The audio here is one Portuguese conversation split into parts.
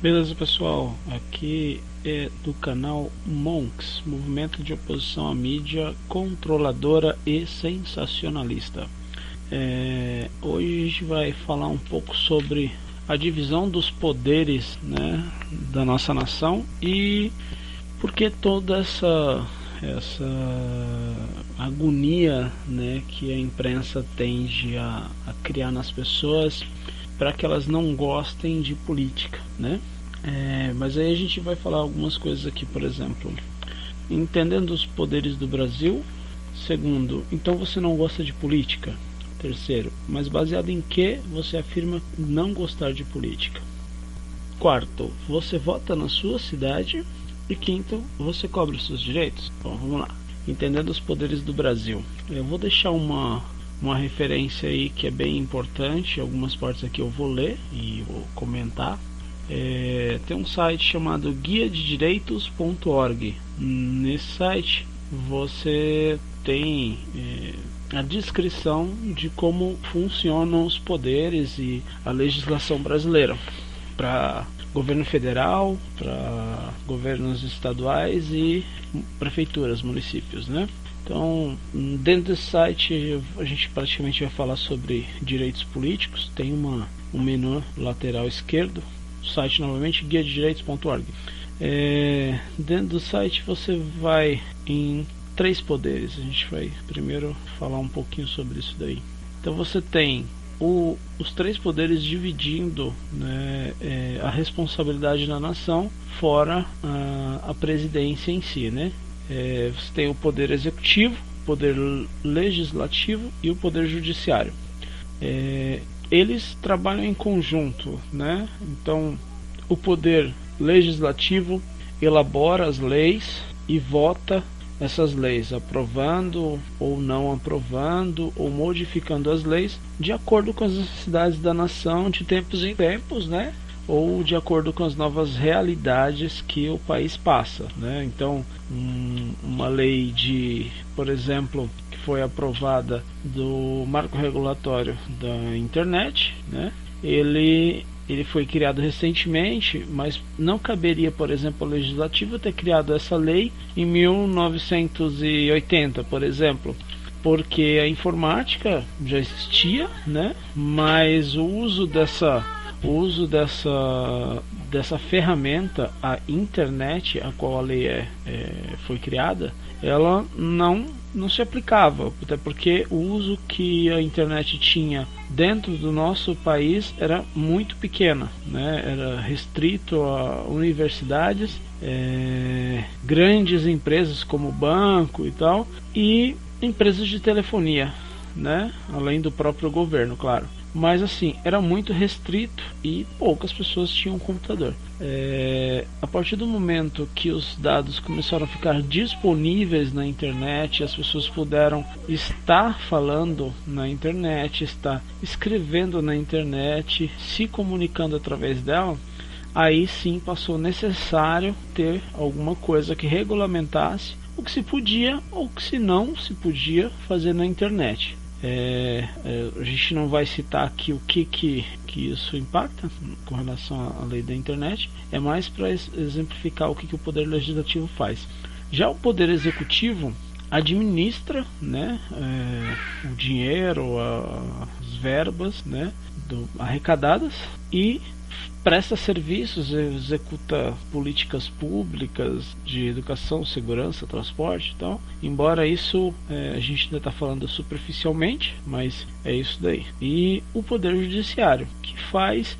Beleza, pessoal? Aqui é do canal Monks, Movimento de Oposição à Mídia Controladora e Sensacionalista. Hoje a gente vai falar um pouco sobre a divisão dos poderes, né, da nossa nação e por que toda essa agonia, né, que a imprensa tende a criar nas pessoas para que elas não gostem de política, né? Mas aí a gente vai falar algumas coisas aqui, por exemplo, entendendo os poderes do Brasil. Segundo, então você não gosta de política? Terceiro, mas baseado em que você afirma não gostar de política? Quarto, você vota na sua cidade? E quinto, você cobra os seus direitos? Bom, vamos lá. Entendendo os poderes do Brasil. Eu vou deixar uma referência aí que é bem importante. Algumas partes aqui eu vou ler e vou comentar. Tem um site chamado guiadedireitos.org. Nesse site você tem a descrição de como funcionam os poderes e a legislação brasileira para governo federal, para governos estaduais e prefeituras, municípios, né? Então, dentro desse site a gente praticamente vai falar sobre direitos políticos. Tem um menu lateral esquerdo. O site novamente guiadedireitos.org. Dentro do site você vai em 3 poderes. A gente vai primeiro falar um pouquinho sobre isso daí. Então você tem os 3 poderes dividindo, né, a responsabilidade da nação, fora a presidência em si, né? Você tem o poder executivo, o poder legislativo e o poder judiciário. Eles trabalham em conjunto, né? Então, o poder legislativo elabora as leis e vota essas leis, aprovando ou não aprovando ou modificando as leis de acordo com as necessidades da nação de tempos em tempos, né? Ou de acordo com as novas realidades que o país passa, né? Então, uma lei por exemplo, que foi aprovada do marco regulatório da internet, né? Ele foi criado recentemente, mas não caberia, por exemplo, ao legislativo ter criado essa lei em 1980, por exemplo, porque a informática já existia, né? Mas o uso dessa ferramenta, a internet, a qual a lei foi criada, ela não se aplicava, até porque o uso que a internet tinha dentro do nosso país era muito pequeno, né? Era restrito a universidades, grandes empresas como banco e tal, e empresas de telefonia, né? Além do próprio governo, claro. Mas assim, era muito restrito e poucas pessoas tinham computador. A partir do momento que os dados começaram a ficar disponíveis na internet, as pessoas puderam estar falando na internet, estar escrevendo na internet, se comunicando através dela, aí sim passou necessário ter alguma coisa que regulamentasse o que se podia ou o que se não se podia fazer na internet. A gente não vai citar aqui o que isso impacta com relação à lei da internet, é mais para exemplificar o que o poder legislativo faz. Já o poder executivo administra, né, o dinheiro, as verbas, né, arrecadadas, e presta serviços, executa políticas públicas de educação, segurança, transporte e tal. Embora isso a gente ainda está falando superficialmente, mas é isso daí. E o poder judiciário, que faz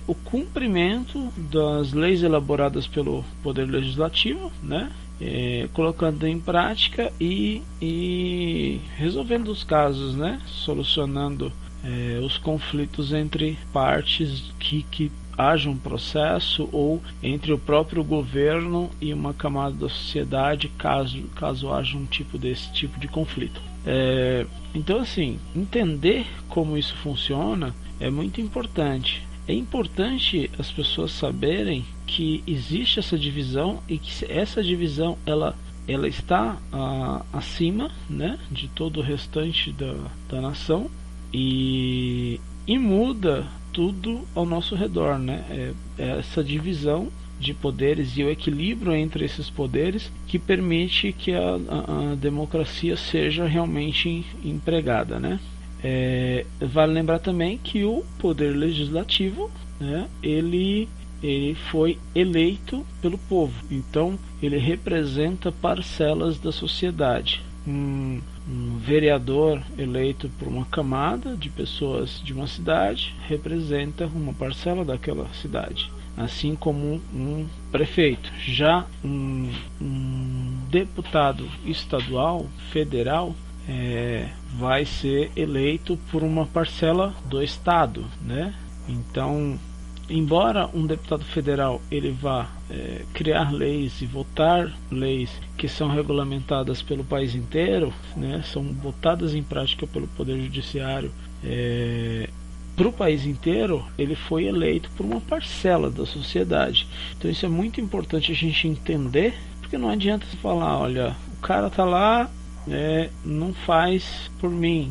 o cumprimento das leis elaboradas pelo poder legislativo, né? Colocando em prática e resolvendo os casos, né? Solucionando os conflitos entre partes que haja um processo, ou entre o próprio governo e uma camada da sociedade, caso haja desse tipo de conflito. Então, assim, entender como isso funciona é muito importante. É importante as pessoas saberem que existe essa divisão e que essa divisão ela está acima, né, de todo o restante da nação, e muda tudo ao nosso redor, né? É essa divisão de poderes e o equilíbrio entre esses poderes que permite que a democracia seja realmente empregada, né? Vale lembrar também que o poder legislativo, né, ele foi eleito pelo povo, então ele representa parcelas da sociedade. Um vereador eleito por uma camada de pessoas de uma cidade representa uma parcela daquela cidade, assim como um prefeito. Já um deputado estadual, federal, vai ser eleito por uma parcela do estado, né? Então, embora um deputado federal ele vá criar leis e votar leis que são regulamentadas pelo país inteiro, né, são botadas em prática pelo Poder Judiciário para o país inteiro, ele foi eleito por uma parcela da sociedade. Então isso é muito importante a gente entender, porque não adianta você falar, olha, o cara tá lá, não faz por mim,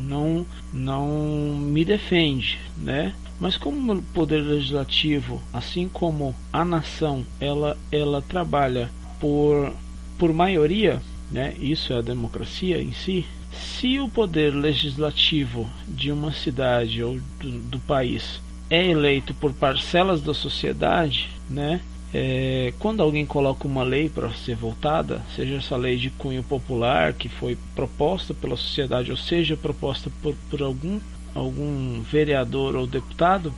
não me defende, né? Mas como o poder legislativo, assim como a nação, ela trabalha por maioria, né? Isso é a democracia em si. Se o poder legislativo de uma cidade ou do país é eleito por parcelas da sociedade, né? Quando alguém coloca uma lei para ser votada, seja essa lei de cunho popular que foi proposta pela sociedade, ou seja proposta por algum vereador ou deputado,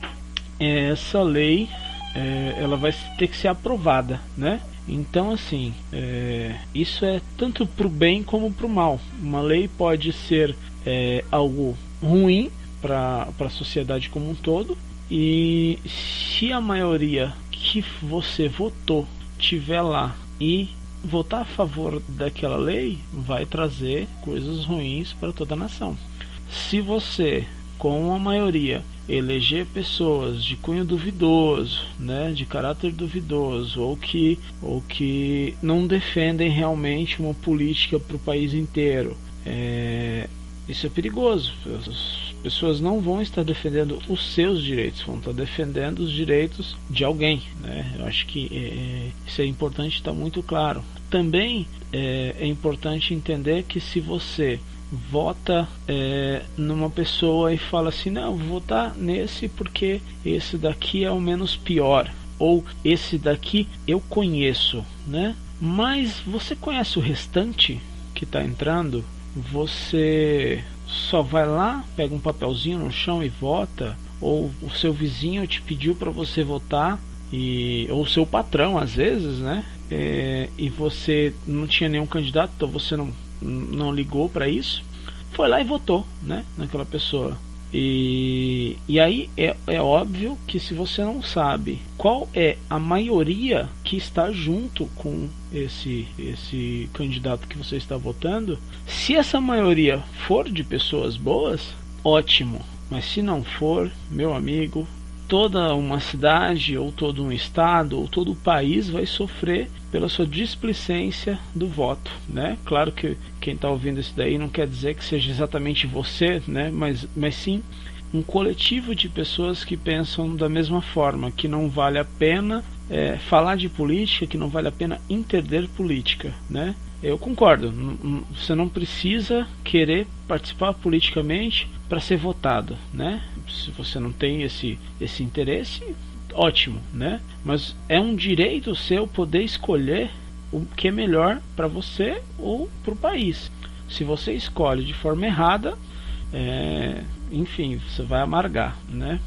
essa lei ela vai ter que ser aprovada, né? Então, assim, isso é tanto para o bem como para o mal. Uma lei pode ser algo ruim para a sociedade como um todo, e se a maioria que você votou tiver lá e votar a favor daquela lei, vai trazer coisas ruins para toda a nação. Se você, com a maioria, eleger pessoas de cunho duvidoso, né, de caráter duvidoso, ou que não defendem realmente uma política para o país inteiro, isso é perigoso. As pessoas não vão estar defendendo os seus direitos, vão estar defendendo os direitos de alguém, né? Eu acho que isso é importante estar muito claro. Também é importante entender que se você vota numa pessoa e fala assim, não, vou votar nesse porque esse daqui é o menos pior, ou esse daqui eu conheço, né? Mas você conhece o restante que está entrando? Você só vai lá, pega um papelzinho no chão e vota, ou o seu vizinho te pediu para você votar, ou o seu patrão às vezes, né? E você não tinha nenhum candidato, então você não ligou para isso, foi lá e votou, né, naquela pessoa. E aí é óbvio que se você não sabe qual é a maioria que está junto com esse candidato que você está votando, se essa maioria for de pessoas boas, ótimo. Mas se não for, meu amigo, toda uma cidade, ou todo um estado, ou todo o país vai sofrer pela sua displicência do voto, né? Claro que quem está ouvindo isso daí não quer dizer que seja exatamente você, né? Mas sim um coletivo de pessoas que pensam da mesma forma, que não vale a pena falar de política, que não vale a pena entender política, né? Eu concordo, você não precisa querer participar politicamente para ser votado, né? Se você não tem esse interesse, ótimo, né? Mas é um direito seu poder escolher o que é melhor para você ou para o país. Se você escolhe de forma errada, enfim, você vai amargar, né?